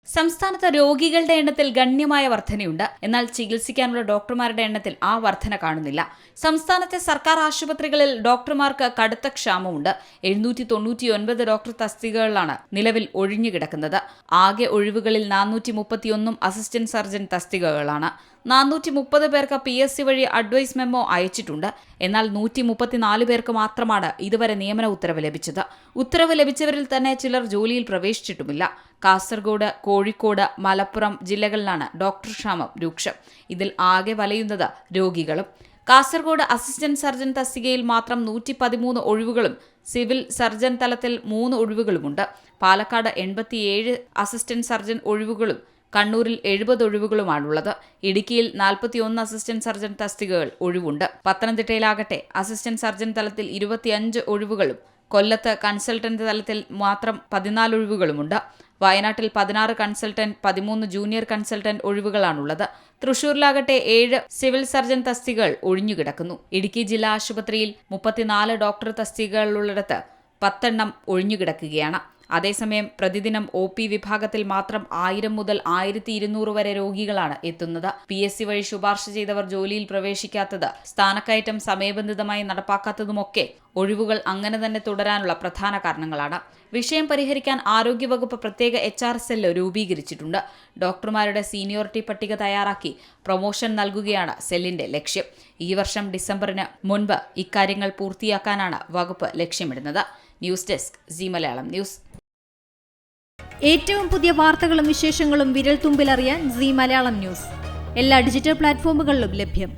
സംസ്ഥാനത്ത് രോഗികളുടെ എണ്ണത്തിൽ ഗണ്യമായ വർധനയുണ്ട്. എന്നാൽ ചികിത്സിക്കാനുള്ള ഡോക്ടർമാരുടെ എണ്ണത്തിൽ ആ വർധന കാണുന്നില്ല. സംസ്ഥാനത്തെ സർക്കാർ ആശുപത്രികളിൽ ഡോക്ടർമാർക്ക് കടുത്ത ക്ഷാമമുണ്ട്. 799 ഡോക്ടർ തസ്തികകളാണ് നിലവിൽ ഒഴിഞ്ഞുകിടക്കുന്നത്. ആകെ ഒഴിവുകളിൽ 431 അസിസ്റ്റന്റ് സർജൻ തസ്തികകളാണ്. 430 പേർക്ക് PSC വഴി അഡ്വൈസ് മെമ്മോ അയച്ചിട്ടുണ്ട്. എന്നാൽ 134 പേർക്ക് മാത്രമാണ് ഇതുവരെ നിയമന ഉത്തരവ് ലഭിച്ചത്. ഉത്തരവ് ലഭിച്ചവരിൽ തന്നെ ചിലർ ജോലിയിൽ പ്രവേശിച്ചിട്ടുമില്ല. കാസർഗോഡ്, കോഴിക്കോട്, മലപ്പുറം ജില്ലകളിലാണ് ഡോക്ടർ ക്ഷാമം രൂക്ഷം. ഇതിൽ ആകെ വലയുന്നത് രോഗികളും. കാസർഗോഡ് അസിസ്റ്റന്റ് സർജൻ തസ്തികയിൽ മാത്രം 113 ഒഴിവുകളും സിവിൽ സർജൻ തലത്തിൽ 3 ഒഴിവുകളുമുണ്ട്. പാലക്കാട് 87 അസിസ്റ്റന്റ് സർജൻ ഒഴിവുകളും കണ്ണൂരിൽ 70 ഒഴിവുകളുമാണുള്ളത്. ഇടുക്കിയിൽ 41 അസിസ്റ്റന്റ് സർജൻ തസ്തികകൾ ഒഴിവുണ്ട്. പത്തനംതിട്ടയിലാകട്ടെ അസിസ്റ്റന്റ് സർജൻ തലത്തിൽ 25 ഒഴിവുകളും കൊല്ലത്ത് കൺസൾട്ടന്റ് തലത്തിൽ മാത്രം 14 ഒഴിവുകളുമുണ്ട്. വയനാട്ടിൽ 16 കൺസൾട്ടന്റ്, 13 ജൂനിയർ കൺസൾട്ടന്റ് ഒഴിവുകളാണുള്ളത്. തൃശൂരിലാകട്ടെ 7 സിവിൽ സർജൻ തസ്തികകൾ ഒഴിഞ്ഞുകിടക്കുന്നു. ഇടുക്കി ജില്ലാ ആശുപത്രിയിൽ 34 ഡോക്ടർ തസ്തികകളുള്ളിടത്ത് 10 എണ്ണം ഒഴിഞ്ഞുകിടക്കുകയാണ്. അതേസമയം പ്രതിദിനം OP വിഭാഗത്തിൽ മാത്രം 1000 മുതൽ 1200 വരെ രോഗികളാണ് എത്തുന്നത്. PSC വഴി ശുപാർശ ചെയ്തവർ ജോലിയിൽ പ്രവേശിക്കാത്തത്, സ്ഥാനക്കയറ്റം സമയബന്ധിതമായി നടപ്പാക്കാത്തതുമൊക്കെ ഒഴിവുകൾ അങ്ങനെ തന്നെ തുടരാനുള്ള പ്രധാന കാരണങ്ങളാണ്. വിഷയം പരിഹരിക്കാൻ ആരോഗ്യവകുപ്പ് പ്രത്യേക HR സെല്ല് രൂപീകരിച്ചിട്ടുണ്ട്. ഡോക്ടർമാരുടെ സീനിയോറിറ്റി പട്ടിക തയ്യാറാക്കി പ്രൊമോഷൻ നൽകുകയാണ് സെല്ലിന്റെ ലക്ഷ്യം. ഈ വർഷം ഡിസംബറിന് മുൻപ് ഇക്കാര്യങ്ങൾ പൂർത്തിയാക്കാനാണ് വകുപ്പ് ലക്ഷ്യമിടുന്നത്. News desk C Malayalam news. ഏറ്റവും പുതിയ വാർത്തകളും വിശേഷങ്ങളും വിരൽ തുമ്പിലറിയാൻ സി മലയാളം ന്യൂസ് എല്ലാ ഡിജിറ്റൽ പ്ലാറ്റ്ഫോമുകളിലും ലഭ്യം.